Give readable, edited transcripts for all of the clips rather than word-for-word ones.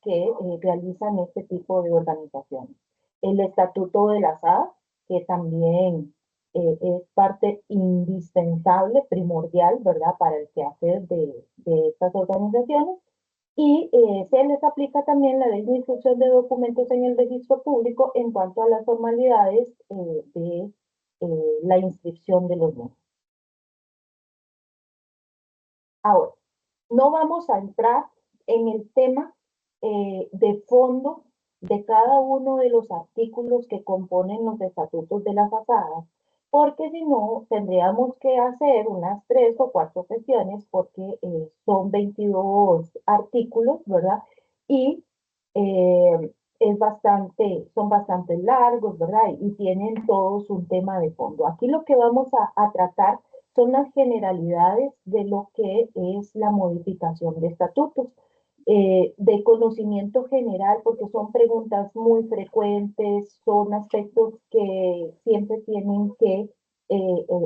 que realizan este tipo de organizaciones. El Estatuto de las AAS, que también es parte indispensable, primordial, ¿verdad?, para el quehacer de estas organizaciones. Y se les aplica también la ley de instrucción de documentos en el registro público en cuanto a las formalidades de la inscripción de los mismos. Ahora, no vamos a entrar en el tema de fondo de cada uno de los artículos que componen los estatutos de las asadas, porque si no, tendríamos que hacer unas 3 o 4 sesiones, porque son 22 artículos, ¿verdad? Y son bastante largos, ¿verdad? Y tienen todos un tema de fondo. Aquí lo que vamos a tratar son las generalidades de lo que es la modificación de estatutos, de conocimiento general, porque son preguntas muy frecuentes, son aspectos que siempre tienen que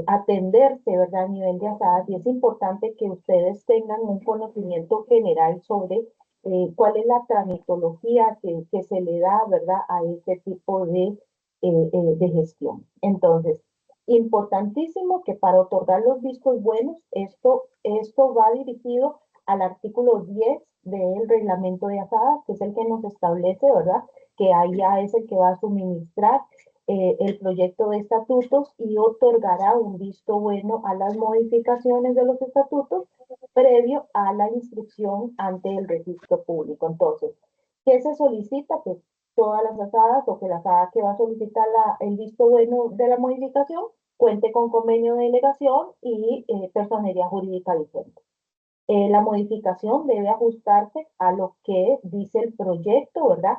atenderse, ¿verdad?, a nivel de asadas, y es importante que ustedes tengan un conocimiento general sobre cuál es la tramitología que se le da, ¿verdad?, a este tipo de gestión. Entonces, importantísimo que para otorgar los vistos buenos, esto va dirigido al artículo 10 del reglamento de asadas, que es el que nos establece, ¿verdad?, que allá es el que va a suministrar el proyecto de estatutos y otorgará un visto bueno a las modificaciones de los estatutos previo a la inscripción ante el registro público. Entonces, ¿qué se solicita? Pues todas las asadas o que la asada que va a solicitar el visto bueno de la modificación cuente con convenio de delegación y personería jurídica vigente. La modificación debe ajustarse a lo que dice el proyecto, ¿verdad?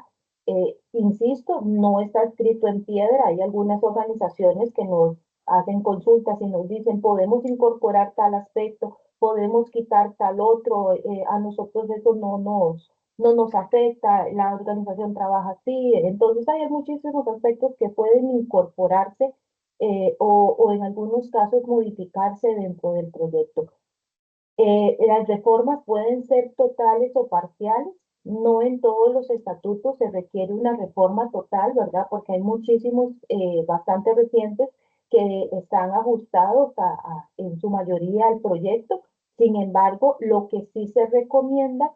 Insisto, no está escrito en piedra. Hay algunas organizaciones que nos hacen consultas y nos dicen, podemos incorporar tal aspecto, podemos quitar tal otro, a nosotros eso no nos afecta, la organización trabaja así. Entonces hay muchísimos aspectos que pueden incorporarse o en algunos casos modificarse dentro del proyecto. Las reformas pueden ser totales o parciales. No en todos los estatutos se requiere una reforma total, ¿verdad? Porque hay muchísimos, bastante recientes, que están ajustados en su mayoría al proyecto. Sin embargo, lo que sí se recomienda,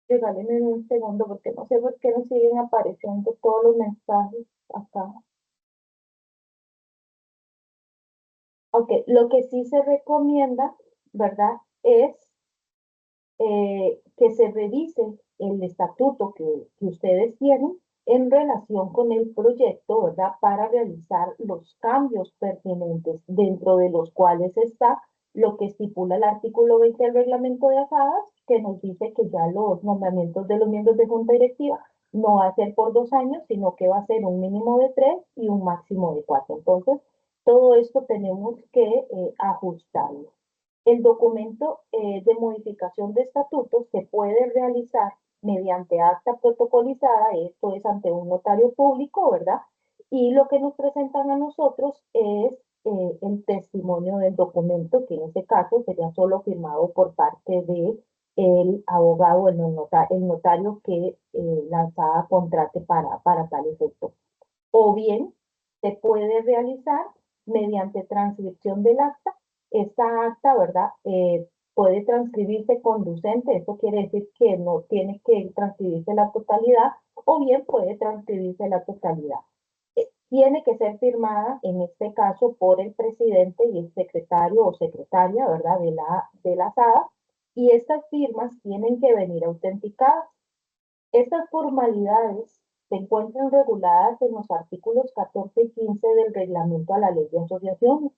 regálenme un segundo porque no sé por qué nos siguen apareciendo todos los mensajes acá. Ok, lo que sí se recomienda, ¿verdad?, es que se revise el estatuto que ustedes tienen en relación con el proyecto, ¿verdad?, para realizar los cambios pertinentes, dentro de los cuales está lo que estipula el artículo 20 del reglamento de asadas, que nos dice que ya los nombramientos de los miembros de junta directiva no va a ser por 2 años, sino que va a ser un mínimo de 3 y un máximo de 4. Entonces, todo esto tenemos que ajustarlo. El documento de modificación de estatutos se puede realizar mediante acta protocolizada, esto es ante un notario público, ¿verdad? Y lo que nos presentan a nosotros es el testimonio del documento, que en este caso sería solo firmado por parte de el abogado, el notario que la ASAA contrate para tal efecto. O bien se puede realizar mediante transcripción del acta. Esta acta, ¿verdad?, puede transcribirse conducente, eso quiere decir que no tiene que transcribirse la totalidad, o bien puede transcribirse la totalidad. Tiene que ser firmada, en este caso, por el presidente y el secretario o secretaria, ¿verdad?, de la SADA, y estas firmas tienen que venir autenticadas. Estas formalidades se encuentran reguladas en los artículos 14 y 15 del reglamento a la ley de asociaciones.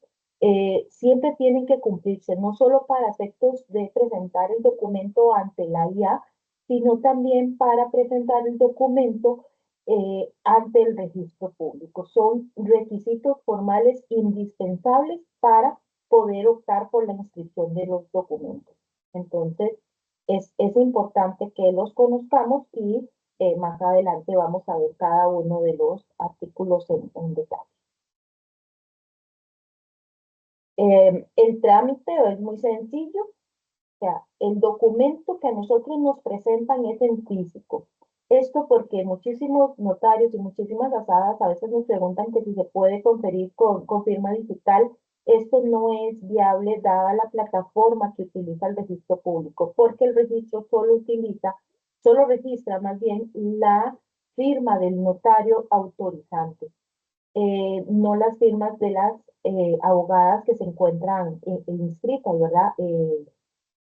Siempre tienen que cumplirse, no solo para efectos de presentar el documento ante la IA, sino también para presentar el documento ante el registro público. Son requisitos formales indispensables para poder optar por la inscripción de los documentos. Entonces, es importante que los conozcamos y más adelante vamos a ver cada uno de los artículos en detalle. El trámite es muy sencillo. sea, el documento que a nosotros nos presentan es en físico. Esto porque muchísimos notarios y muchísimas asadas a veces nos preguntan que si se puede conferir con firma digital. Esto no es viable dada la plataforma que utiliza el registro público, porque el registro solo registra más bien la firma del notario autorizante, no las firmas de las abogadas que se encuentran inscritas, ¿verdad?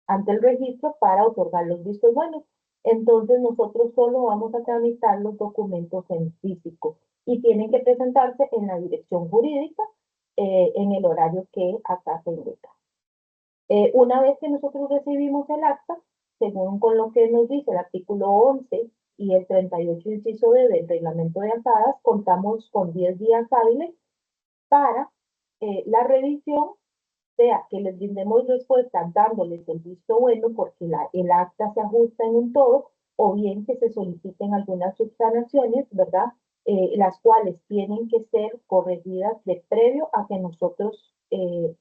Ante el registro para otorgar los vistos buenos. Entonces nosotros solo vamos a tramitar los documentos en físico y tienen que presentarse en la dirección jurídica en el horario que acá se indica. Una vez que nosotros recibimos el acta, según con lo que nos dice el artículo 11 y el 38 inciso D del reglamento de asadas, contamos con 10 días hábiles para la revisión, sea que les brindemos respuesta dándoles el visto bueno porque el acta se ajusta en un todo, o bien que se soliciten algunas subsanaciones, ¿verdad? Las cuales tienen que ser corregidas de previo a que nosotros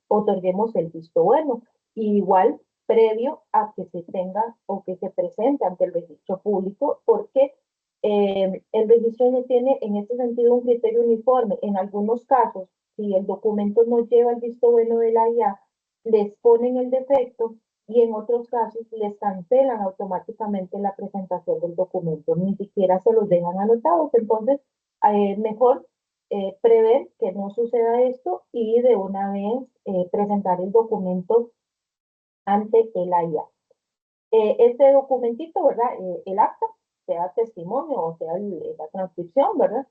otorguemos el visto bueno. Y igual previo a que se tenga o que se presente ante el registro público, porque el registro no tiene en este sentido un criterio uniforme. En algunos casos, si el documento no lleva el visto bueno de la IA, les ponen el defecto y en otros casos les cancelan automáticamente la presentación del documento, ni siquiera se los dejan anotados. Entonces, mejor prever que no suceda esto y de una vez presentar el documento ante el IA. Este documentito, ¿verdad? El acta, sea testimonio o sea la transcripción, ¿verdad?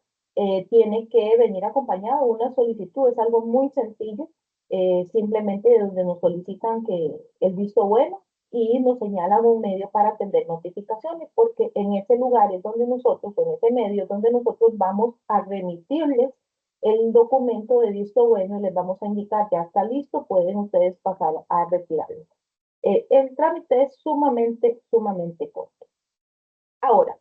Tiene que venir acompañado de una solicitud, es algo muy sencillo, simplemente donde nos solicitan que el visto bueno y nos señalan un medio para atender notificaciones, porque en ese lugar es donde nosotros, en ese medio es donde nosotros vamos a remitirles el documento de visto bueno y les vamos a indicar, ya está listo, pueden ustedes pasar a retirarlo. El trámite es sumamente corto. Ahora,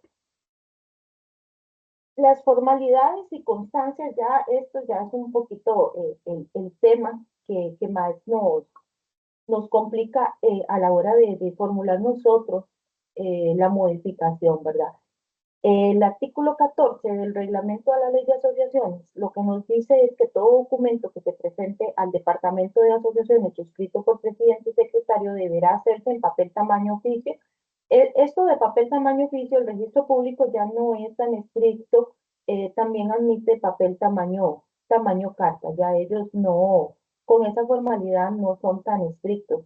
las formalidades y constancias, esto ya es un poquito el tema que más nos complica a la hora de formular nosotros la modificación, ¿verdad? El artículo 14 del reglamento de la ley de asociaciones lo que nos dice es que todo documento que se presente al departamento de asociaciones suscrito por presidente y secretario deberá hacerse en papel tamaño oficio. Esto de papel tamaño oficio, el registro público ya no es tan estricto, también admite papel tamaño carta, ya ellos no, con esa formalidad no son tan estrictos.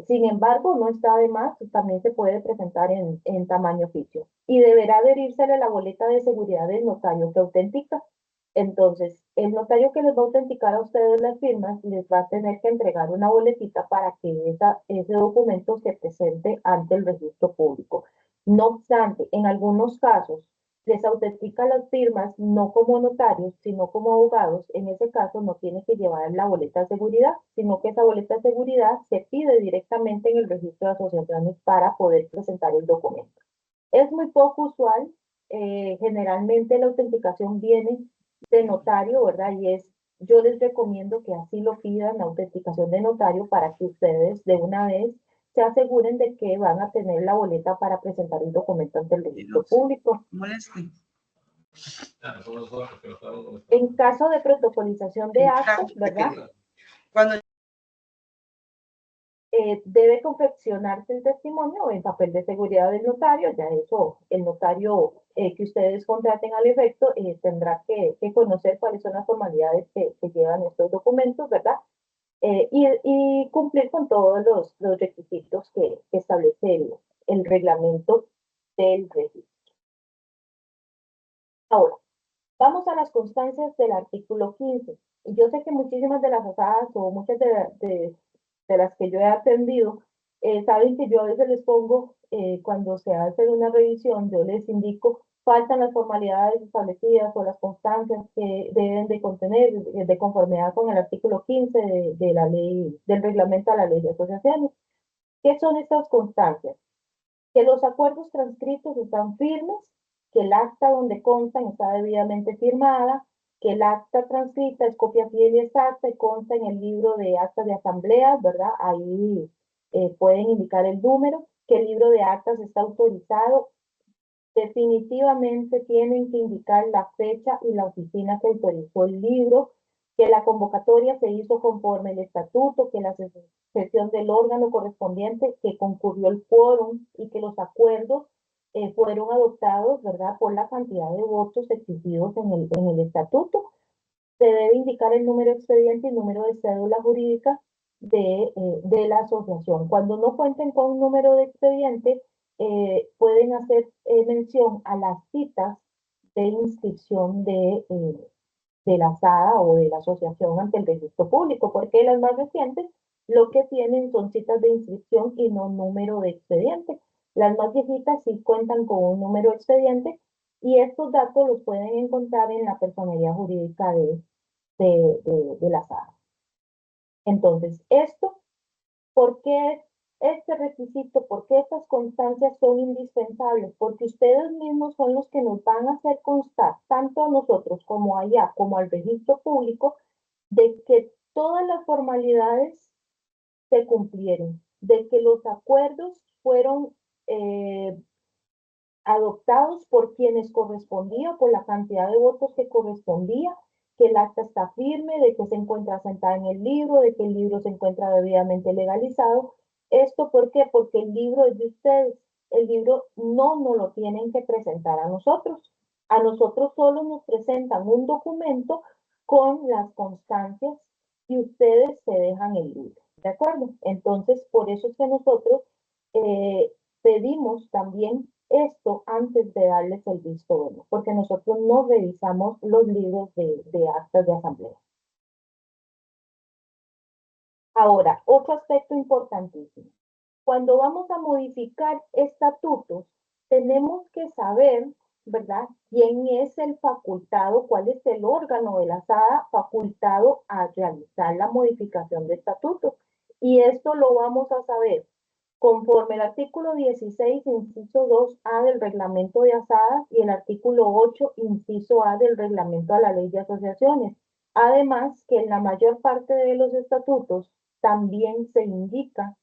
Sin embargo, no está de más, también se puede presentar en tamaño oficio y deberá adherírsele la boleta de seguridad del notario que autentica. Entonces, el notario que les va a autenticar a ustedes las firmas les va a tener que entregar una boletita para que ese documento se presente ante el registro público. No obstante, en algunos casos, les autentica las firmas no como notarios, sino como abogados. En ese caso no tiene que llevar la boleta de seguridad, sino que esa boleta de seguridad se pide directamente en el registro de asociaciones para poder presentar el documento. Es muy poco usual, generalmente la autenticación viene de notario, ¿verdad? Yo les recomiendo que así lo pidan, la autenticación de notario, para que ustedes de una vez se aseguren de que van a tener la boleta para presentar el documento ante el registro público. En caso de protocolización de actos, ¿verdad? Debe confeccionarse el testimonio en papel de seguridad del notario, ya eso, el notario que ustedes contraten al efecto tendrá que conocer cuáles son las formalidades que llevan estos documentos, ¿verdad? Y cumplir con todos los requisitos que establece el reglamento del registro. Ahora, vamos a las constancias del artículo 15. Yo sé que muchísimas de las asadas o muchas de las que yo he atendido, saben que yo a veces les pongo, cuando se hace una revisión, yo les indico, faltan las formalidades establecidas o las constancias que deben de contener de conformidad con el artículo 15 de la ley, del reglamento a la ley de asociaciones. ¿Qué son estas constancias? Que los acuerdos transcritos están firmes, que el acta donde constan está debidamente firmada, que el acta transcrita es copia fiel y exacta y consta en el libro de actas de asambleas, ¿verdad? Ahí pueden indicar el número, que el libro de actas está autorizado. Definitivamente tienen que indicar la fecha y la oficina que autorizó el libro, que la convocatoria se hizo conforme el estatuto, que la sesión del órgano correspondiente, que concurrió el quórum y que los acuerdos fueron adoptados, ¿verdad?, por la cantidad de votos exigidos en el estatuto. Se debe indicar el número de expediente y el número de cédula jurídica de la asociación. Cuando no cuenten con un número de expediente, pueden hacer mención a las citas de inscripción de la SADA o de la asociación ante el registro público, porque las más recientes lo que tienen son citas de inscripción y no número de expediente. Las más viejitas sí cuentan con un número de expediente y estos datos los pueden encontrar en la personería jurídica de la SADA. Entonces, ¿por qué este requisito, por qué estas constancias son indispensables? Porque ustedes mismos son los que nos van a hacer constar, tanto a nosotros como allá, como al registro público, de que todas las formalidades se cumplieron, de que los acuerdos fueron adoptados por quienes correspondía, por la cantidad de votos que correspondía, que el acta está firme, de que se encuentra sentada en el libro, de que el libro se encuentra debidamente legalizado. ¿Esto por qué? Porque el libro es de ustedes. El libro no nos lo tienen que presentar a nosotros. A nosotros solo nos presentan un documento con las constancias y ustedes se dejan el libro. ¿De acuerdo? Entonces, por eso es que nosotros pedimos también esto antes de darles el visto bueno, porque nosotros no revisamos los libros de actas de asamblea. Ahora, otro aspecto importantísimo. Cuando vamos a modificar estatutos, tenemos que saber, ¿verdad?, quién es el facultado, cuál es el órgano de la SADA facultado a realizar la modificación de estatutos. Y esto lo vamos a saber conforme el artículo 16, inciso 2A del reglamento de asadas y el artículo 8, inciso A del reglamento a la ley de asociaciones. Además, que en la mayor parte de los estatutos también se indica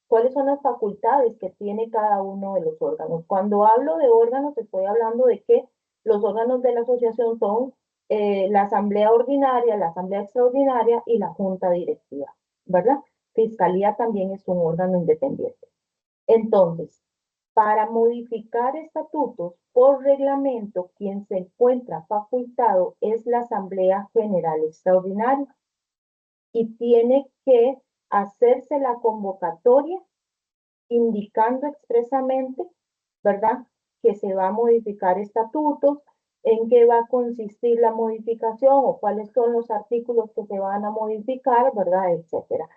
cuáles son las facultades que tiene cada uno de los órganos. Cuando hablo de órganos, estoy hablando de que los órganos de la asociación son la asamblea ordinaria, la asamblea extraordinaria y la junta directiva, ¿verdad? Fiscalía también es un órgano independiente. Entonces, para modificar estatutos por reglamento, quien se encuentra facultado es la Asamblea General Extraordinaria y tiene que hacerse la convocatoria indicando expresamente, ¿verdad?, que se va a modificar estatutos, en qué va a consistir la modificación o cuáles son los artículos que se van a modificar, ¿verdad?, etcétera.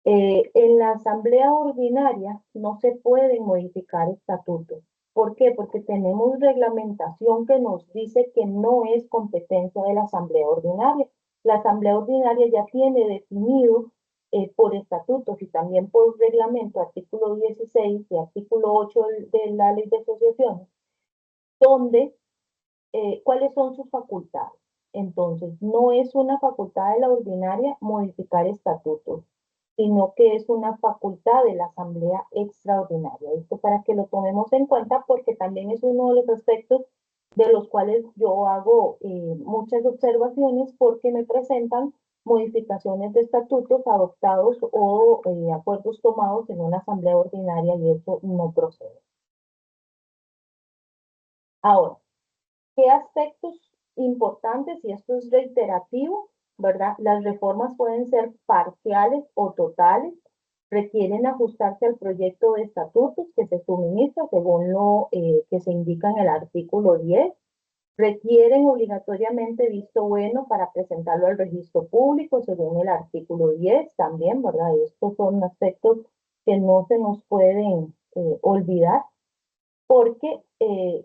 En la asamblea ordinaria no se pueden modificar estatutos. ¿Por qué? Porque tenemos reglamentación que nos dice que no es competencia de la asamblea ordinaria. La asamblea ordinaria ya tiene definido por estatutos y también por reglamento, artículo 16 y artículo 8 de la ley de asociaciones, donde cuáles son sus facultades. Entonces, no es una facultad de la ordinaria modificar estatutos, sino que es una facultad de la Asamblea Extraordinaria. Esto para que lo tomemos en cuenta porque también es uno de los aspectos de los cuales yo hago muchas observaciones porque me presentan modificaciones de estatutos adoptados o acuerdos tomados en una asamblea ordinaria y eso no procede. Ahora, ¿qué aspectos importantes? Y esto es reiterativo, ¿verdad? Las reformas pueden ser parciales o totales, requieren ajustarse al proyecto de estatutos que se suministra según lo que se indica en el artículo 10, requieren obligatoriamente visto bueno para presentarlo al registro público según el artículo 10 también, ¿verdad? Estos son aspectos que no se nos pueden olvidar porque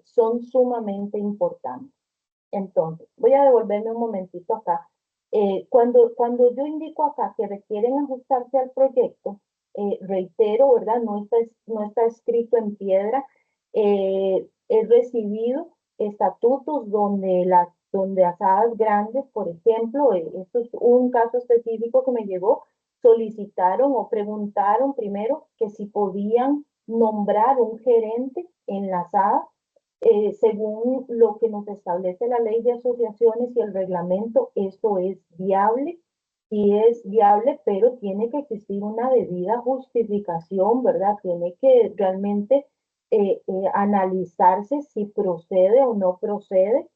son sumamente importantes. Entonces, voy a devolverme un momentito acá. Cuando yo indico acá que requieren ajustarse al proyecto, reitero, ¿verdad? No está escrito en piedra. He recibido estatutos donde asadas grandes, por ejemplo, esto es un caso específico que me llegó, solicitaron o preguntaron primero que si podían nombrar un gerente en la SAD, según lo que nos establece la ley de asociaciones y el reglamento. Eso es viable, sí es viable, pero tiene que existir una debida justificación, ¿verdad? Tiene que realmente analizarse si procede o no procede,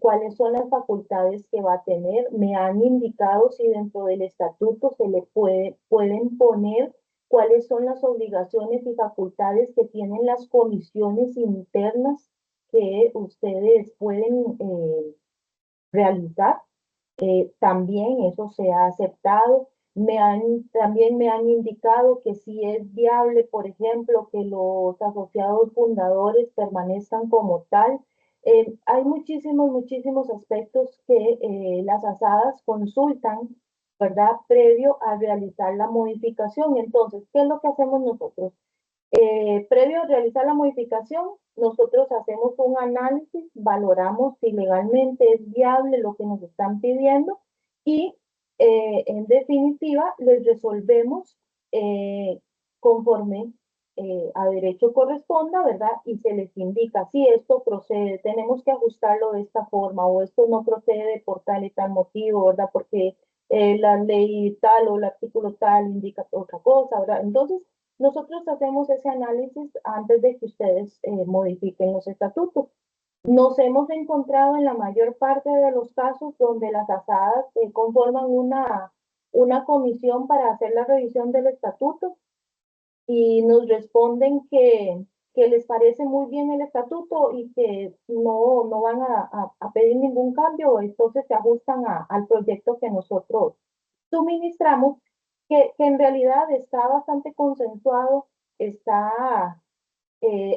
cuáles son las facultades que va a tener. Me han indicado si dentro del estatuto se le pueden poner cuáles son las obligaciones y facultades que tienen las comisiones internas que ustedes pueden realizar. También eso se ha aceptado. También me han indicado que si es viable, por ejemplo, que los asociados fundadores permanezcan como tal. Hay muchísimos aspectos que las asadas consultan, ¿verdad? Previo a realizar la modificación. Entonces, ¿qué es lo que hacemos nosotros? Previo a realizar la modificación, nosotros hacemos un análisis, valoramos si legalmente es viable lo que nos están pidiendo y en definitiva les resolvemos eh, conforme a derecho corresponda, ¿verdad? Y se les indica si esto procede, tenemos que ajustarlo de esta forma o esto no procede por tal y tal motivo, ¿verdad? Porque la ley tal o el artículo tal indica otra cosa, ¿verdad? Entonces, nosotros hacemos ese análisis antes de que ustedes modifiquen los estatutos. Nos hemos encontrado en la mayor parte de los casos donde las asadas conforman una comisión para hacer la revisión del estatuto y nos responden que les parece muy bien el estatuto y que no van a pedir ningún cambio, entonces se ajustan al proyecto que nosotros suministramos, que en realidad está bastante consensuado, está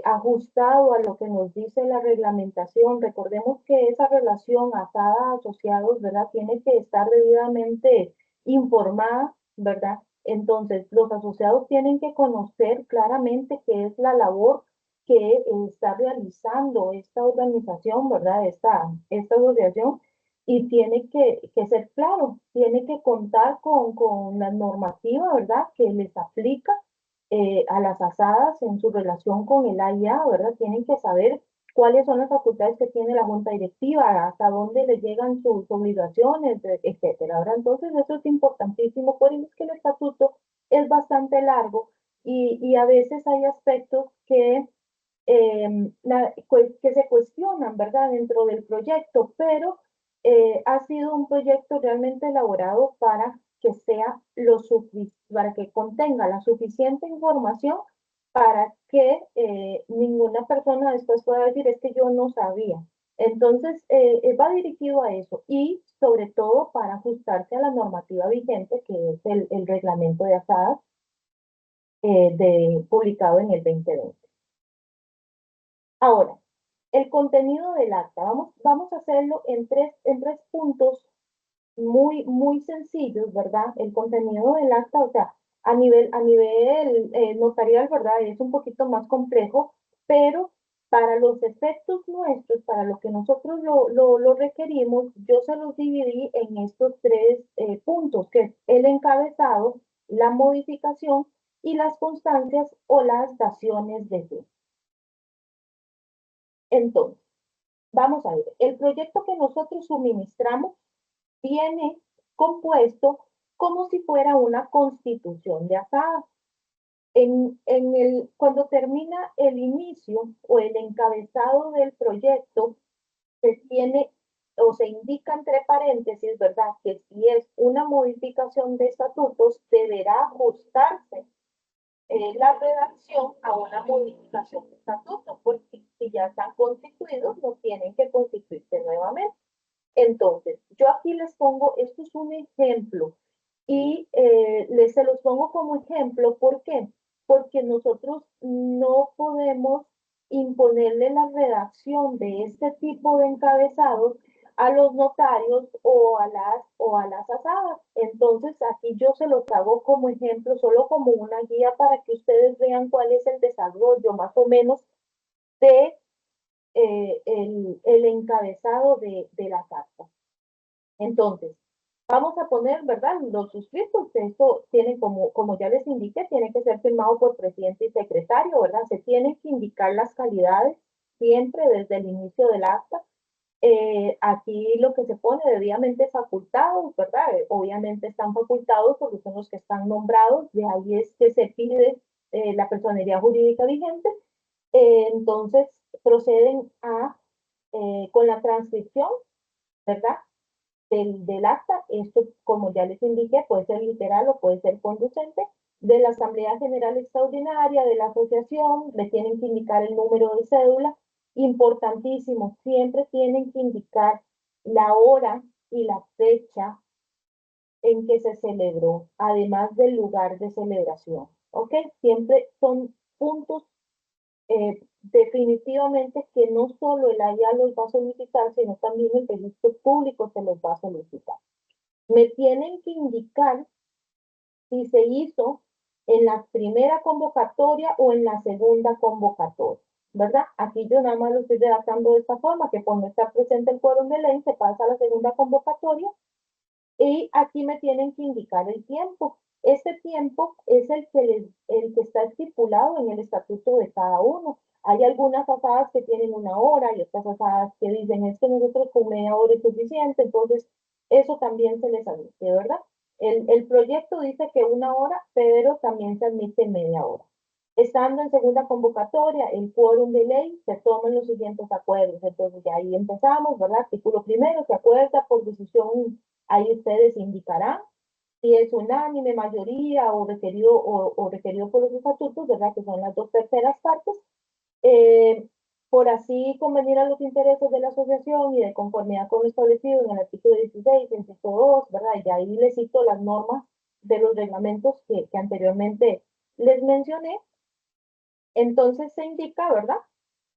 ajustado a lo que nos dice la reglamentación. Recordemos que esa relación asada asociados, ¿verdad? Tiene que estar debidamente informada, ¿verdad? Entonces, los asociados tienen que conocer claramente qué es la labor que está realizando esta organización, ¿verdad? Esta asociación, y tiene que ser claro, tiene que contar con la normativa, ¿verdad? Que les aplica a las asadas en su relación con el AIA, ¿verdad? Tienen que saber cuáles son las facultades que tiene la junta directiva, hasta dónde le llegan sus obligaciones, etcétera, ¿verdad? Entonces, eso es importantísimo, por eso es que el estatuto es bastante largo y a veces hay aspectos que se cuestionan, ¿verdad?, dentro del proyecto, pero ha sido un proyecto realmente elaborado para que sea para que contenga la suficiente información para que ninguna persona después pueda decir es que yo no sabía. Entonces, va dirigido a eso y sobre todo para ajustarse a la normativa vigente, que es el reglamento de asadas publicado en el 2020. Ahora, el contenido del acta, vamos a hacerlo en tres puntos muy sencillos, ¿verdad? El contenido del acta, o sea, a nivel notarial, ¿verdad? Es un poquito más complejo, pero para los efectos nuestros, para lo que nosotros lo requerimos, yo se los dividí en estos tres puntos, que es el encabezado, la modificación y las constancias o las daciones de fe. Entonces, vamos a ver, el proyecto que nosotros suministramos viene compuesto como si fuera una constitución de asada. Cuando termina el inicio o el encabezado del proyecto, se tiene o se indica entre paréntesis, ¿verdad?, que si es una modificación de estatutos, deberá ajustarse la redacción a una modificación de estatutos, porque si ya están constituidos, no tienen que constituirse nuevamente. Entonces, yo aquí les pongo, esto es un ejemplo, y se los pongo como ejemplo, ¿por qué? Porque nosotros no podemos imponerle la redacción de este tipo de encabezados a los notarios o a las asadas. Entonces, aquí yo se los hago como ejemplo, solo como una guía para que ustedes vean cuál es el desarrollo más o menos de el encabezado de la carta. Entonces, Vamos a poner, ¿verdad? Los suscritos, esto tienen como ya les indiqué, tiene que ser firmado por presidente y secretario, ¿verdad? Se tienen que indicar las calidades siempre desde el inicio del acta. Aquí lo que se pone debidamente facultados, ¿verdad? Obviamente están facultados porque son los que están nombrados, de ahí es que se pide la personería jurídica vigente. Entonces proceden con la transcripción, ¿verdad? Del acta, esto como ya les indiqué, puede ser literal o puede ser conducente, de la Asamblea General Extraordinaria, de la asociación, le tienen que indicar el número de cédula, importantísimo, siempre tienen que indicar la hora y la fecha en que se celebró, además del lugar de celebración, ¿ok? Siempre son puntos definitivamente que no solo el AIA los va a solicitar, sino también el registro público se los va a solicitar. Me tienen que indicar si se hizo en la primera convocatoria o en la segunda convocatoria, ¿verdad? Aquí yo nada más lo estoy redactando de esta forma, que cuando está presente el quórum de ley se pasa a la segunda convocatoria y aquí me tienen que indicar el tiempo. Este tiempo es el que está estipulado en el estatuto de cada uno. Hay algunas asadas que tienen una hora y otras asadas que dicen es que nosotros con media hora es suficiente, entonces eso también se les admite, ¿verdad? El proyecto dice que una hora, pero también se admite media hora. Estando en segunda convocatoria, el quórum de ley, se toman los siguientes acuerdos. Entonces, ya ahí empezamos, ¿verdad? Artículo primero, se acuerda por decisión, ahí ustedes indicarán si es unánime, mayoría o requerido por los estatutos, ¿verdad? Que son las 2/3 partes. Eh, por así convenir a los intereses de la asociación y de conformidad con lo establecido en el artículo 16, inciso 2, ¿verdad? Y ahí les cito las normas de los reglamentos que anteriormente les mencioné. Entonces se indica, ¿verdad?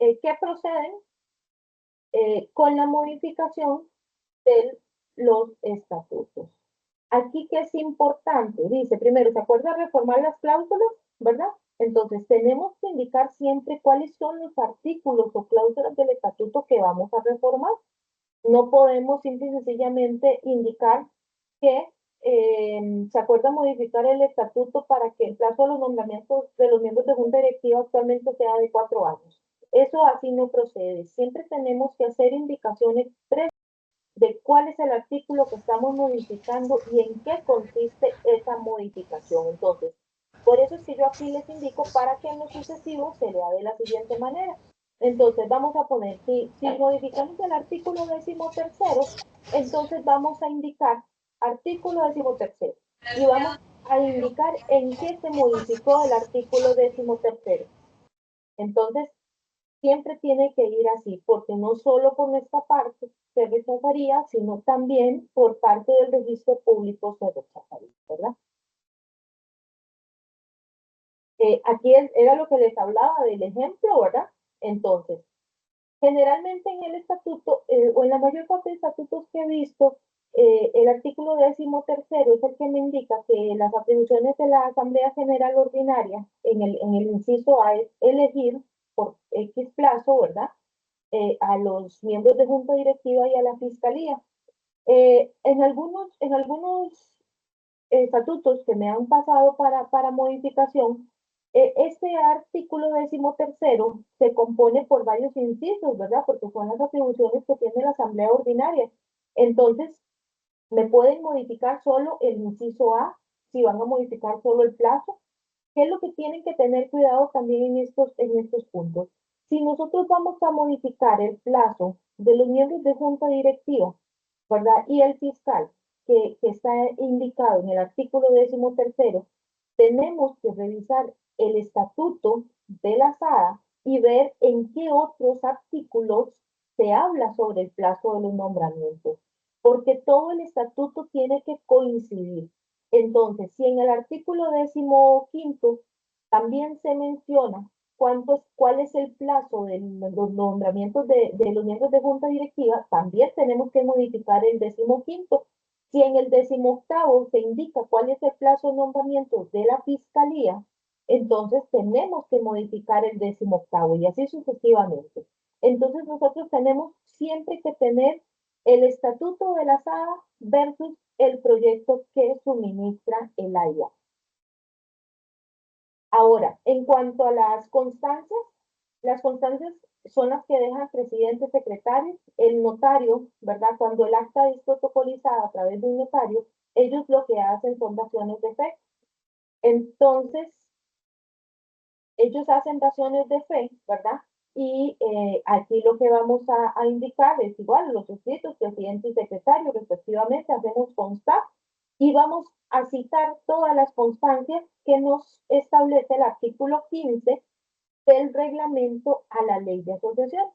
Que proceden con la modificación de los estatutos. Aquí que es importante, dice, primero, ¿se acuerda reformar las cláusulas? ¿Verdad? Entonces tenemos que indicar siempre cuáles son los artículos o cláusulas del estatuto que vamos a reformar. No podemos simple y sencillamente indicar que se acuerda modificar el estatuto para que el plazo de los nombramientos de los miembros de junta directiva actualmente sea de 4 años. Eso así no procede. Siempre tenemos que hacer indicaciones de cuál es el artículo que estamos modificando y en qué consiste esa modificación. Entonces, por eso es que yo aquí les indico para que en lo sucesivo se lea de la siguiente manera. Entonces, vamos a poner, si modificamos el artículo 13º, entonces vamos a indicar artículo 13º y vamos a indicar en qué se modificó el artículo 13º. Entonces, siempre tiene que ir así, porque no solo por nuestra parte se rechazaría, sino también por parte del registro público se rechazaría, ¿verdad? Aquí era lo que les hablaba del ejemplo, ¿verdad? Entonces, generalmente en el estatuto, o en la mayor parte de estatutos que he visto, el artículo 13º es el que me indica que las atribuciones de la Asamblea General Ordinaria, en el inciso A, es elegir por X plazo, ¿verdad? A los miembros de junta directiva y a la fiscalía. En algunos estatutos que me han pasado para modificación, este artículo 13º se compone por varios incisos, ¿verdad? Porque son las atribuciones que tiene la Asamblea Ordinaria. Entonces, me pueden modificar solo el inciso A, si van a modificar solo el plazo. ¿Qué es lo que tienen que tener cuidado también en estos puntos? Si nosotros vamos a modificar el plazo de los miembros de junta directiva, ¿verdad? Y el fiscal, que está indicado en el artículo 13º, tenemos que revisar el estatuto de la SAA y ver en qué otros artículos se habla sobre el plazo de los nombramientos, porque todo el estatuto tiene que coincidir. Entonces, si en el artículo 15º también se menciona cuál es el plazo de los nombramientos de los miembros de junta directiva, también tenemos que modificar el 15º. Si en el 18º se indica cuál es el plazo de nombramiento de la fiscalía, entonces tenemos que modificar el 18º y así sucesivamente. Entonces nosotros tenemos siempre que tener el estatuto de la SAA versus el proyecto que suministra el AIA. Ahora, en cuanto a las constancias son las que dejan presidente, secretario, el notario, ¿verdad? Cuando el acta es protocolizada a través de un notario, ellos lo que hacen son daciones de fe. Entonces, ellos hacen daciones de fe, ¿verdad? Y aquí lo que vamos a indicar es igual, los suscritos, presidente y secretario, respectivamente, hacemos constar y vamos a citar todas las constancias que nos establece el artículo 15 del reglamento a la ley de asociación.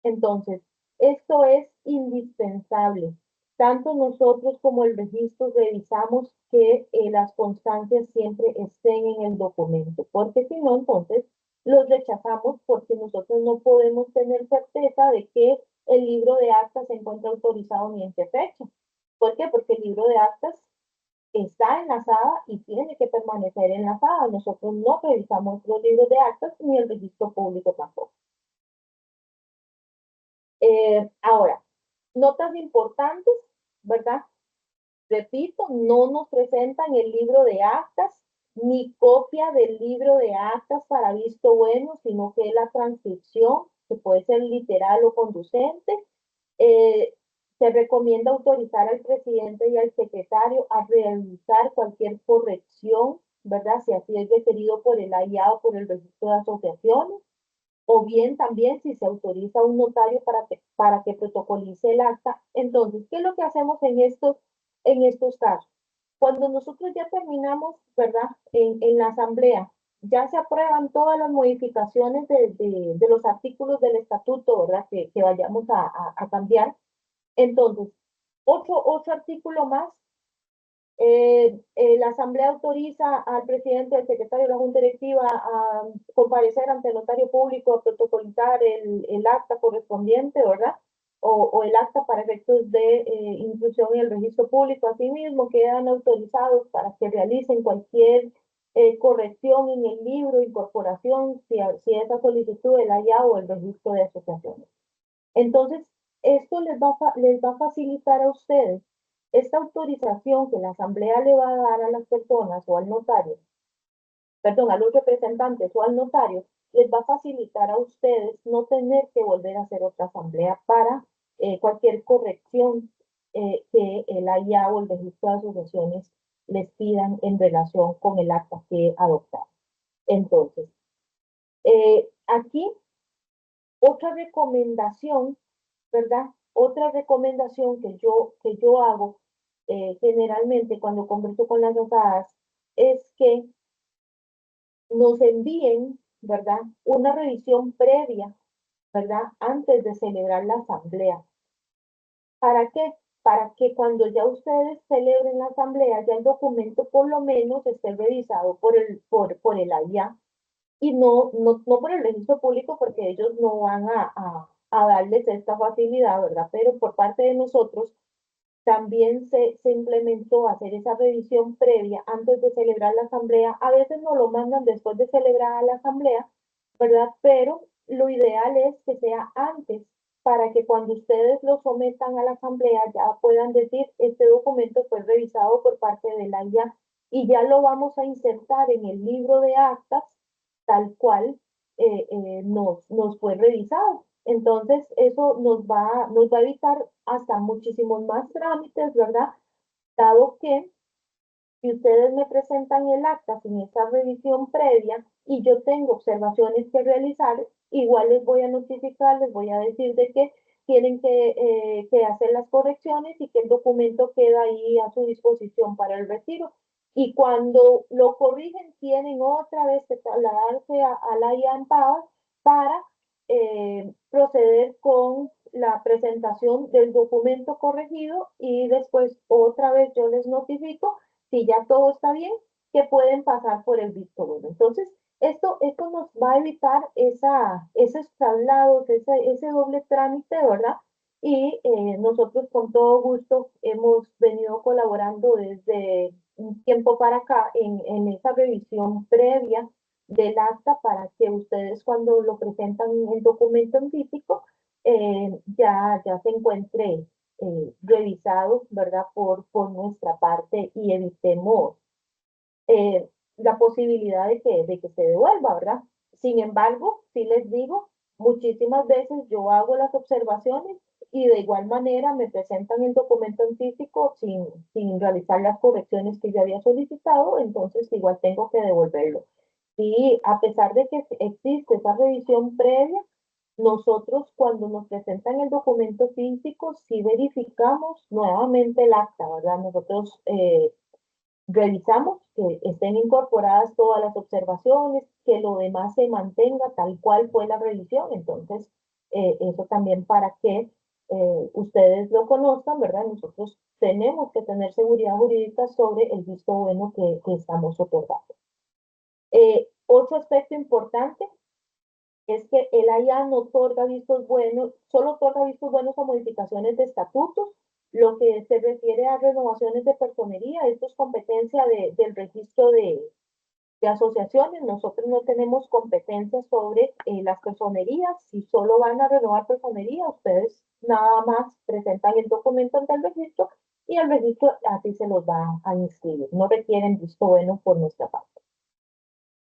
Entonces, esto es indispensable. Tanto nosotros como el registro revisamos que las constancias siempre estén en el documento, porque si no, entonces los rechazamos porque nosotros no podemos tener certeza de que el libro de actas se encuentra autorizado ni en qué fecha. ¿Por qué? Porque el libro de actas está enlazada y tiene que permanecer enlazada. Nosotros no revisamos los libros de actas ni el registro público tampoco. Ahora, notas importantes, ¿verdad? Repito, no nos presentan el libro de actas ni copia del libro de actas para visto bueno, sino que es la transcripción, que puede ser literal o conducente. Eh, Se recomienda autorizar al presidente y al secretario a realizar cualquier corrección, ¿verdad? Si así es requerido por el AIA o por el registro de asociaciones, o bien también si se autoriza a un notario para que protocolice el acta. Entonces, ¿qué es lo que hacemos en estos casos? Cuando nosotros ya terminamos, ¿verdad? En la asamblea, ya se aprueban todas las modificaciones de los artículos del estatuto, ¿verdad? Que vayamos a cambiar. Entonces, ocho artículos más. La Asamblea autoriza al presidente, al secretario de la Junta Directiva a comparecer ante el notario público a protocolizar el acta correspondiente, ¿verdad? O el acta para efectos de inclusión en el registro público. Asimismo, quedan autorizados para que realicen cualquier corrección en el libro, incorporación, si esa solicitud el AIA o el registro de asociaciones. Entonces, esto les va a facilitar a ustedes esta autorización que la asamblea le va a dar a las personas o al notario, perdón, a los representantes o al notario, les va a facilitar a ustedes no tener que volver a hacer otra asamblea para cualquier corrección que el AIA o el registro de asociaciones les pidan en relación con el acta que adoptaron. Entonces, aquí otra recomendación, ¿verdad? Otra recomendación que yo hago generalmente cuando converso con las asadas es que nos envíen, ¿verdad? Una revisión previa, ¿verdad? Antes de celebrar la asamblea. ¿Para qué? Para que cuando ya ustedes celebren la asamblea, ya el documento por lo menos esté revisado por el AIA y no por el registro público, porque ellos no van a darles esta facilidad, ¿verdad? Pero por parte de nosotros también se implementó hacer esa revisión previa antes de celebrar la asamblea. A veces nos lo mandan después de celebrar la asamblea, ¿verdad? Pero lo ideal es que sea antes para que cuando ustedes lo sometan a la asamblea ya puedan decir, este documento fue revisado por parte de la IA y ya lo vamos a insertar en el libro de actas tal cual nos fue revisado. Entonces, eso nos va a evitar hasta muchísimos más trámites, ¿verdad? Dado que si ustedes me presentan el acta sin esa revisión previa y yo tengo observaciones que realizar, igual les voy a notificar, les voy a decir de que tienen que hacer las correcciones y que el documento queda ahí a su disposición para el retiro. Y cuando lo corrigen, tienen otra vez que trasladarse a la IAMPAD para proceder con la presentación del documento corregido y después otra vez yo les notifico si ya todo está bien, que pueden pasar por el visto bueno. Entonces, esto nos va a evitar esos traslados, ese doble trámite, ¿verdad? Y nosotros con todo gusto hemos venido colaborando desde un tiempo para acá en esa revisión previa del acta para que ustedes cuando lo presentan el documento en físico ya se encuentre revisado, ¿verdad? Por nuestra parte y evitemos eh, la posibilidad de que se devuelva, ¿verdad? Sin embargo, sí les digo, muchísimas veces yo hago las observaciones y de igual manera me presentan el documento en físico sin realizar las correcciones que yo había solicitado, entonces igual tengo que devolverlo. Y a pesar de que existe esa revisión previa, nosotros cuando nos presentan el documento físico, sí verificamos nuevamente el acta, ¿verdad? Nosotros revisamos que estén incorporadas todas las observaciones, que lo demás se mantenga tal cual fue la revisión. Entonces, eso también para que ustedes lo conozcan, ¿verdad? Nosotros tenemos que tener seguridad jurídica sobre el visto bueno que estamos otorgando. Otro aspecto importante es que el AIA no otorga vistos buenos, solo otorga vistos buenos a modificaciones de estatutos. Lo que se refiere a renovaciones de personería, esto es competencia del registro de asociaciones. Nosotros no tenemos competencia sobre las personerías. Si solo van a renovar personería, ustedes nada más presentan el documento ante el registro y el registro así se los va a inscribir. No requieren visto bueno por nuestra parte.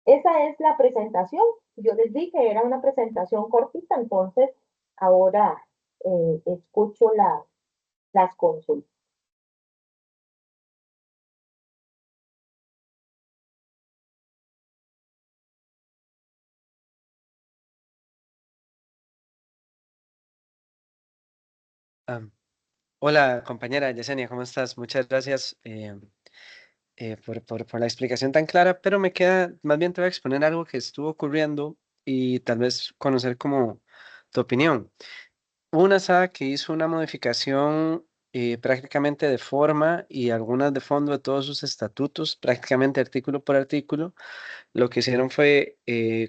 Esa es la presentación. Yo les dije, era una presentación cortita, entonces ahora escucho las consultas. Ah, hola, compañera Yesenia, ¿cómo estás? Muchas gracias por la explicación tan clara, pero me queda, más bien te voy a exponer algo que estuvo ocurriendo y tal vez conocer como tu opinión. Hubo una SAA que hizo una modificación prácticamente de forma y algunas de fondo de todos sus estatutos, prácticamente artículo por artículo. Lo que hicieron fue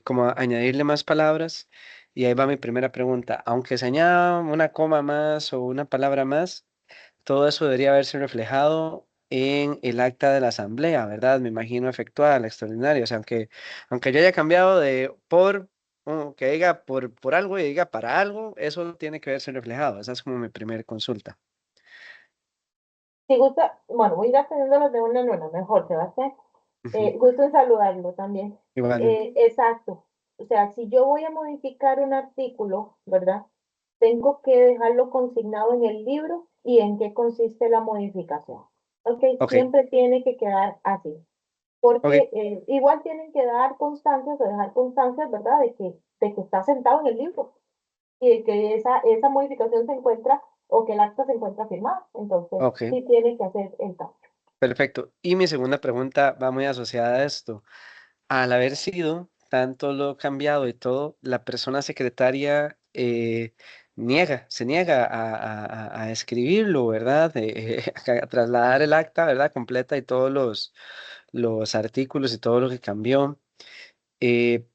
como añadirle más palabras y ahí va mi primera pregunta. Aunque se añada una coma más o una palabra más, todo eso debería haberse reflejado en el acta de la asamblea, ¿verdad? Me imagino efectuada, la extraordinaria. O sea, aunque yo haya cambiado de por, que diga por algo y diga para algo, eso tiene que verse reflejado. Esa es como mi primera consulta. Si gusta, bueno, voy a ir atendiéndolos de una en una, mejor, Sebastián. Ujú, Gusto en saludarlo también. igualmente. Exacto. O sea, si yo voy a modificar un artículo, ¿verdad? Tengo que dejarlo consignado en el libro y en qué consiste la modificación. Ok, Ok, siempre tiene que quedar así. ok, Porque igual tienen que dar constancias o dejar constancias, ¿verdad? De que está sentado en el libro y de que esa modificación se encuentra o que el acta se encuentra firmada. Entonces, ok. sí tiene que hacer el cambio. Perfecto. Y mi segunda pregunta va muy asociada a esto. Al haber sido tanto lo cambiado y todo, la persona secretaria se niega a escribirlo, ¿verdad? A trasladar el acta, ¿verdad? Completa y todos los artículos y todo lo que cambió. Eh,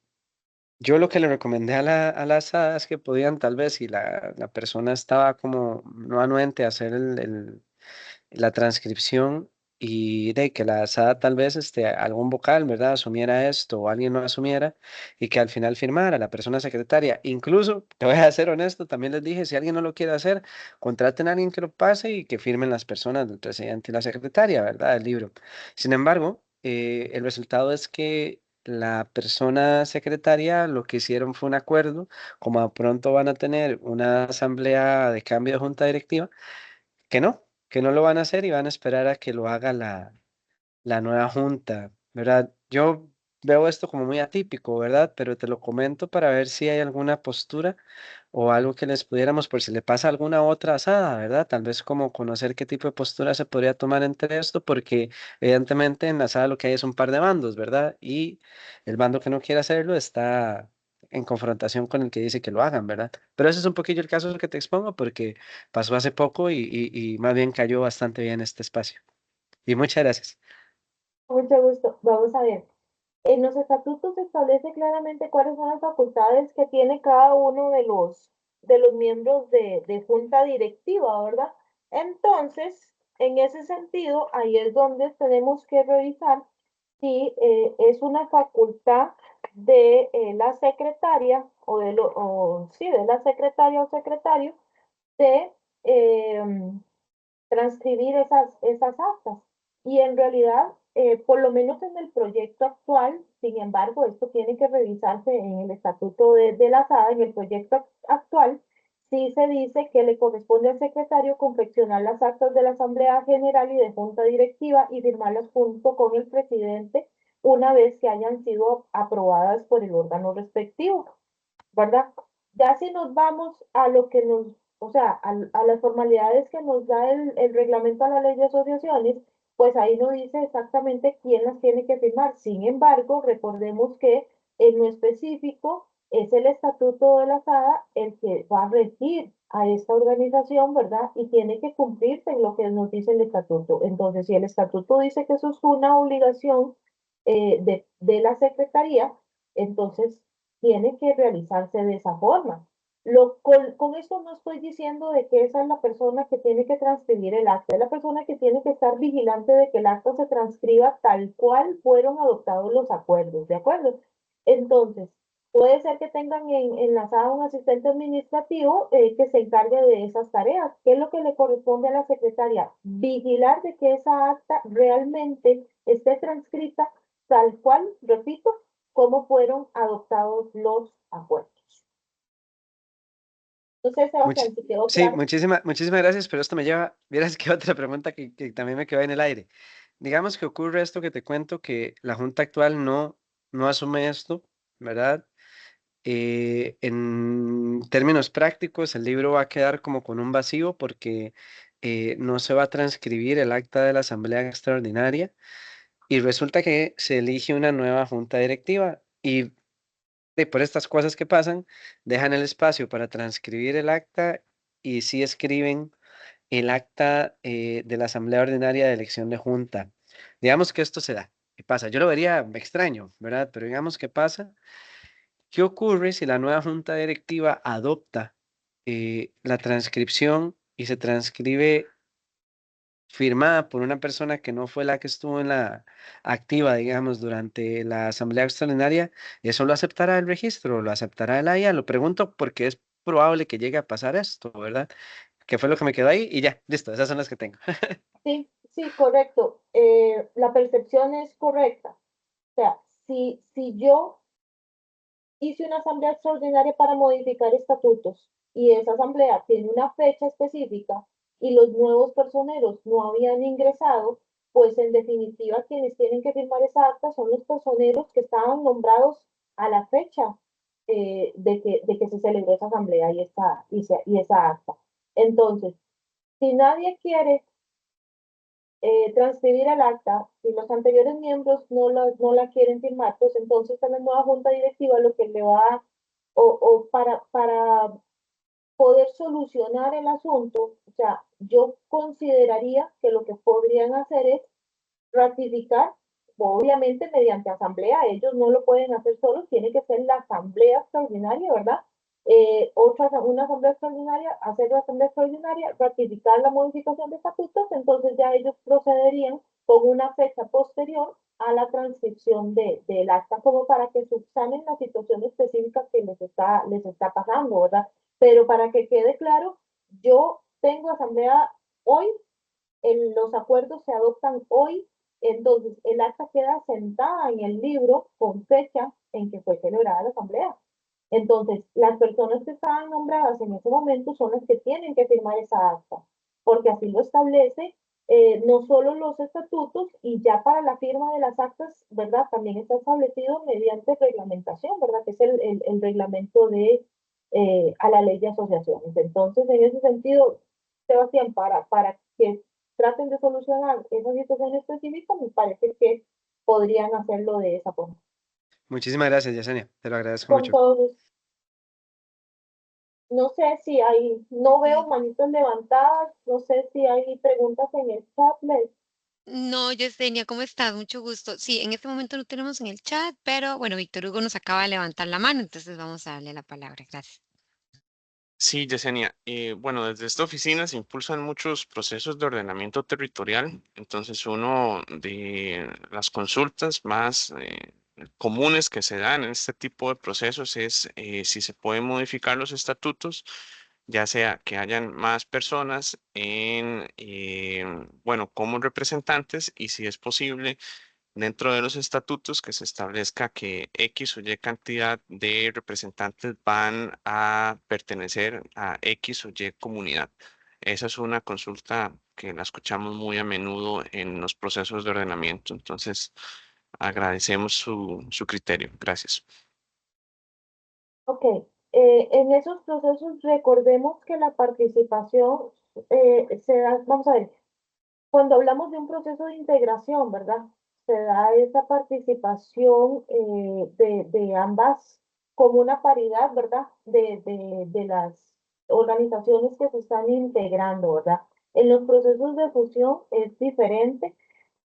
yo lo que le recomendé a las hadas que podían tal vez, si la persona estaba como no anuente a hacer la transcripción y de que la SAD tal vez algún vocal, ¿verdad? Asumiera esto o alguien no asumiera y que al final firmara la persona secretaria. Incluso, te voy a ser honesto, también les dije, si alguien no lo quiere hacer, contraten a alguien que lo pase y que firmen las personas del presidente y la secretaria, ¿verdad? Del libro. Sin embargo, el resultado es que la persona secretaria lo que hicieron fue un acuerdo, como pronto van a tener una asamblea de cambio de junta directiva, que que no lo van a hacer y van a esperar a que lo haga la nueva junta, ¿verdad? Yo veo esto como muy atípico, ¿verdad? Pero te lo comento para ver si hay alguna postura o algo que les pudiéramos, por si le pasa alguna otra asada, ¿verdad? Tal vez como conocer qué tipo de postura se podría tomar entre esto, porque evidentemente en la asada lo que hay es un par de bandos, ¿verdad? Y el bando que no quiere hacerlo está en confrontación con el que dice que lo hagan, ¿verdad? Pero ese es un poquillo el caso que te expongo porque pasó hace poco y más bien cayó bastante bien este espacio. Y muchas gracias. Mucho gusto. Vamos a ver. En los estatutos se establece claramente cuáles son las facultades que tiene cada uno de los miembros de junta directiva, ¿verdad? Entonces, en ese sentido, ahí es donde tenemos que revisar si es una facultad de la secretaria o sí, de la secretaria o secretario de transcribir esas actas. Y en realidad, por lo menos en el proyecto actual, sin embargo, esto tiene que revisarse en el estatuto de la SAA, en el proyecto actual, sí se dice que le corresponde al secretario confeccionar las actas de la Asamblea General y de Junta Directiva y firmarlas junto con el presidente una vez que hayan sido aprobadas por el órgano respectivo, ¿verdad? Ya si nos vamos a lo que nos, o sea, a las formalidades que nos da el reglamento a la ley de asociaciones, pues ahí no dice exactamente quién las tiene que firmar. Sin embargo, recordemos que en lo específico es el estatuto de la SADA el que va a regir a esta organización, ¿verdad? Y tiene que cumplirse en lo que nos dice el estatuto. Entonces, si el estatuto dice que eso es una obligación de la Secretaría, entonces tiene que realizarse de esa forma. Con esto no estoy diciendo de que esa es la persona que tiene que transcribir el acta, es la persona que tiene que estar vigilante de que el acta se transcriba tal cual fueron adoptados los acuerdos, ¿de acuerdo? Entonces, puede ser que tengan enlazado un asistente administrativo que se encargue de esas tareas. ¿Qué es lo que le corresponde a la secretaria? Vigilar de que esa acta realmente esté transcrita tal cual, repito, cómo fueron adoptados los acuerdos. No sé, Much- Sebastián, si quedó sí, claro. muchísimas gracias, pero esto me lleva, vieras que otra pregunta que también me quedó en el aire. Digamos que ocurre esto que te cuento, que la Junta actual no asume esto, ¿verdad? En términos prácticos, el libro va a quedar como con un vacío porque no se va a transcribir el acta de la Asamblea Extraordinaria y resulta que se elige una nueva Junta Directiva y por estas cosas que pasan, dejan el espacio para transcribir el acta y sí escriben el acta de la Asamblea Ordinaria de Elección de Junta. Digamos que esto se da. ¿Qué pasa? Yo lo vería extraño, ¿verdad? Pero digamos que pasa. ¿Qué ocurre si la nueva Junta Directiva adopta la transcripción y se transcribe firmada por una persona que no fue la que estuvo en la activa, digamos, durante la asamblea extraordinaria? ¿Eso lo aceptará el registro? ¿Lo aceptará el AIA? Lo pregunto porque es probable que llegue a pasar esto, ¿verdad? Que fue lo que me quedó ahí y ya, listo, esas son las que tengo. Sí, sí, correcto. La percepción es correcta. O sea, si yo hice una asamblea extraordinaria para modificar estatutos y esa asamblea tiene una fecha específica y los nuevos personeros no habían ingresado, pues en definitiva quienes tienen que firmar esa acta son los personeros que estaban nombrados a la fecha de que se celebró esa asamblea y esa acta. Entonces, si nadie quiere transcribir el acta, si los anteriores miembros no la quieren firmar, pues entonces a la nueva junta directiva lo que le va, o para poder solucionar el asunto, o sea, yo consideraría que lo que podrían hacer es ratificar, obviamente mediante asamblea, ellos no lo pueden hacer solos, tiene que ser la asamblea extraordinaria, ¿verdad? Una asamblea extraordinaria, hacer la asamblea extraordinaria, ratificar la modificación de estatutos, entonces ya ellos procederían con una fecha posterior a la transcripción del acta, como para que subsanen la situación específica que les está pasando, ¿verdad? Pero para que quede claro, yo tengo asamblea hoy, los acuerdos se adoptan hoy, entonces el acta queda sentada en el libro con fecha en que fue celebrada la asamblea. Entonces, las personas que estaban nombradas en ese momento son las que tienen que firmar esa acta, porque así lo establece no solo los estatutos, y ya para la firma de las actas, ¿verdad? También está establecido mediante reglamentación, ¿verdad? Que es el reglamento a la ley de asociaciones. Entonces, en ese sentido, Sebastián, para que traten de solucionar esa situación específica, me parece que podrían hacerlo de esa forma. Muchísimas gracias, Yesenia, te lo agradezco Con mucho. todos, no sé si hay, no veo manitos levantadas, no sé si hay preguntas en el chat, No, Yesenia, ¿cómo estás? Mucho gusto. Sí, en este momento no tenemos en el chat, pero bueno, Víctor Hugo nos acaba de levantar la mano, entonces vamos a darle la palabra. Gracias. Sí, Yesenia. Bueno, desde esta oficina se impulsan muchos procesos de ordenamiento territorial. Entonces, uno de las consultas más comunes que se dan en este tipo de procesos es si se pueden modificar los estatutos ya sea que hayan más personas bueno, como representantes y si es posible dentro de los estatutos que se establezca que X o Y cantidad de representantes van a pertenecer a X o Y comunidad. Esa es una consulta que la escuchamos muy a menudo en los procesos de ordenamiento. Entonces, agradecemos su criterio. Gracias. Ok, en esos procesos recordemos que la participación se da, vamos a ver, cuando hablamos de un proceso de integración, ¿verdad? Se da esa participación de ambas como una paridad, ¿verdad? De las organizaciones que se están integrando, ¿verdad? En los procesos de fusión es diferente.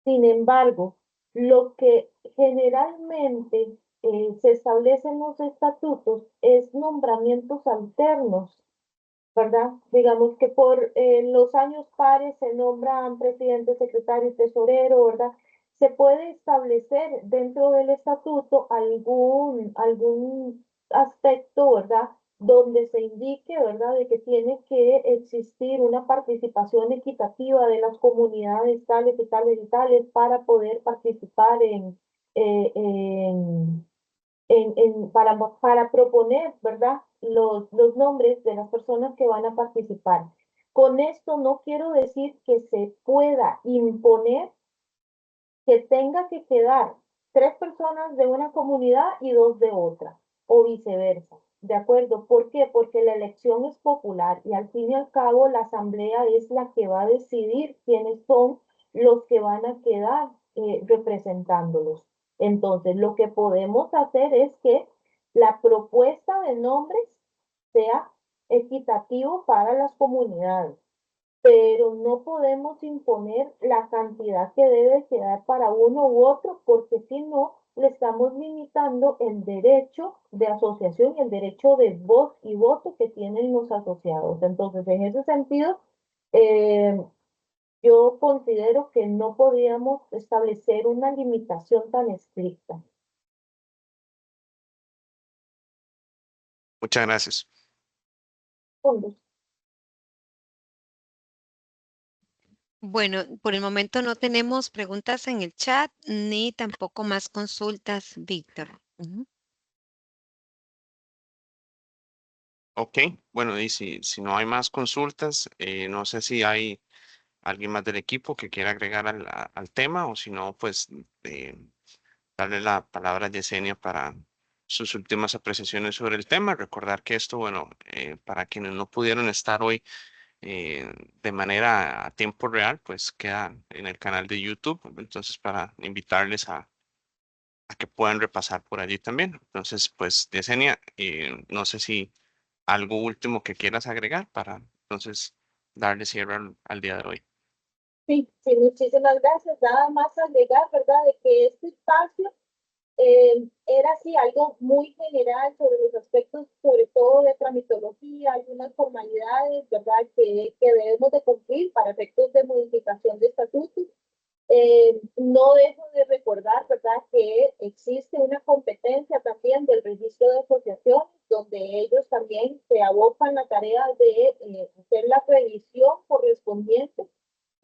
Sin embargo, lo que generalmente se establece en los estatutos es nombramientos alternos, ¿verdad? Digamos que por los años pares se nombran presidente, secretario y tesorero, ¿verdad? Se puede establecer dentro del estatuto algún aspecto, ¿verdad? Donde se indique, ¿verdad? De que tiene que existir una participación equitativa de las comunidades tales y tales y tales para poder participar eh, en para proponer, ¿verdad? Los nombres de las personas que van a participar. Con esto no quiero decir que se pueda imponer que tenga que quedar 3 personas de una comunidad y 2 de otra, o viceversa. ¿De acuerdo? ¿Por qué? Porque la elección es popular y al fin y al cabo la asamblea es la que va a decidir quiénes son los que van a quedar representándolos. Entonces, lo que podemos hacer es que la propuesta de nombres sea equitativo para las comunidades, pero no podemos imponer la cantidad que debe quedar para uno u otro, porque si no, le estamos limitando el derecho de asociación y el derecho de voz y voto que tienen los asociados. Entonces, en ese sentido, eh, yo considero que no podríamos establecer una limitación tan estricta. Muchas gracias. Fondos. Bueno, por el momento no tenemos preguntas en el chat ni tampoco más consultas, Víctor. Ujú. Ok, bueno, y si no hay más consultas, no sé si hay alguien más del equipo que quiera agregar al tema o si no, pues darle la palabra a Yesenia para sus últimas apreciaciones sobre el tema. Recordar que esto, bueno, para quienes no pudieron estar hoy de manera a tiempo real, pues queda en el canal de YouTube. Entonces, para invitarles a que puedan repasar por allí también. Entonces, pues, Yesenia, no sé si algo último que quieras agregar para entonces darle cierre al día de hoy. Sí, sí, muchísimas gracias. Nada más agregar, ¿verdad? De que este espacio era así algo muy general sobre los aspectos, sobre todo de tramitología, algunas formalidades, ¿verdad? Que debemos de cumplir para efectos de modificación de estatutos. No dejo de recordar, ¿verdad?, que existe una competencia también del registro de asociaciones, donde ellos también se abocan la tarea de hacer la revisión correspondiente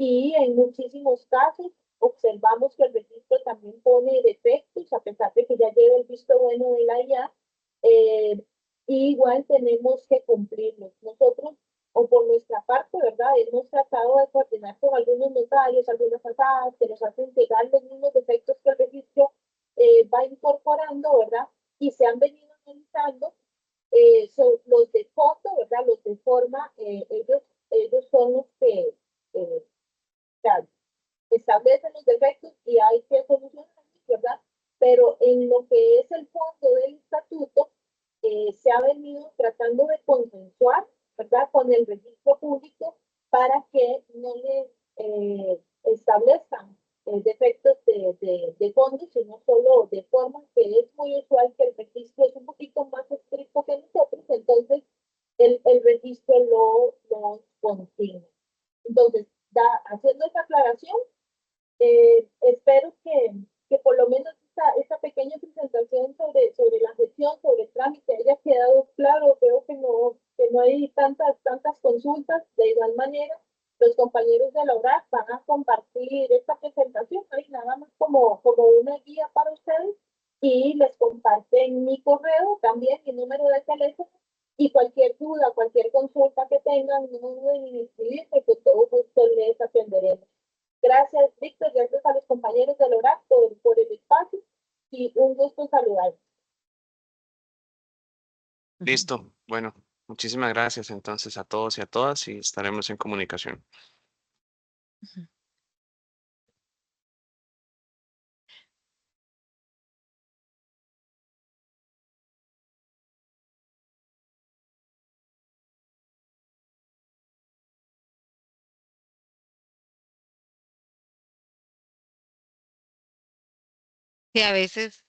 y en muchísimos casos observamos que el registro también pone defectos, a pesar de que ya lleva el visto bueno de la IA, eh, igual tenemos que cumplirlos. Nosotros, o por nuestra parte, ¿verdad? Hemos tratado de coordinar con algunos notarios, algunas asadas que nos hacen llegar los mismos defectos que el registro va incorporando, ¿verdad? Y se han venido analizando son los de fondo, ¿verdad? Los de forma, ellos son los que sea, establecen los defectos y hay que solucionarlos, ¿verdad? Pero en lo que es el fondo del estatuto, se ha venido tratando de consensuar, ¿verdad?, con el registro público para que no le establezcan defectos de fondo, sino solo de forma, que es muy usual que el registro es un poquito más estricto que nosotros, entonces el registro lo consigna. Entonces, haciendo esa aclaración, espero que por lo menos esta pequeña presentación sobre la gestión, sobre el trámite, haya quedado claro. Creo que no hay hay tantas consultas, de igual manera, los compañeros de la ORAC van a compartir esta presentación, ahí nada más como una guía para ustedes, y les comparten mi correo, también mi número de teléfono, y cualquier duda, cualquier consulta que tengan, no duden en inscribirse, que todo gusto les atenderemos. Gracias, Víctor, gracias a los compañeros del ORAC por el espacio, y un gusto saludar. Listo. Bueno, muchísimas gracias entonces a todos y a todas y estaremos en comunicación. Sí, a veces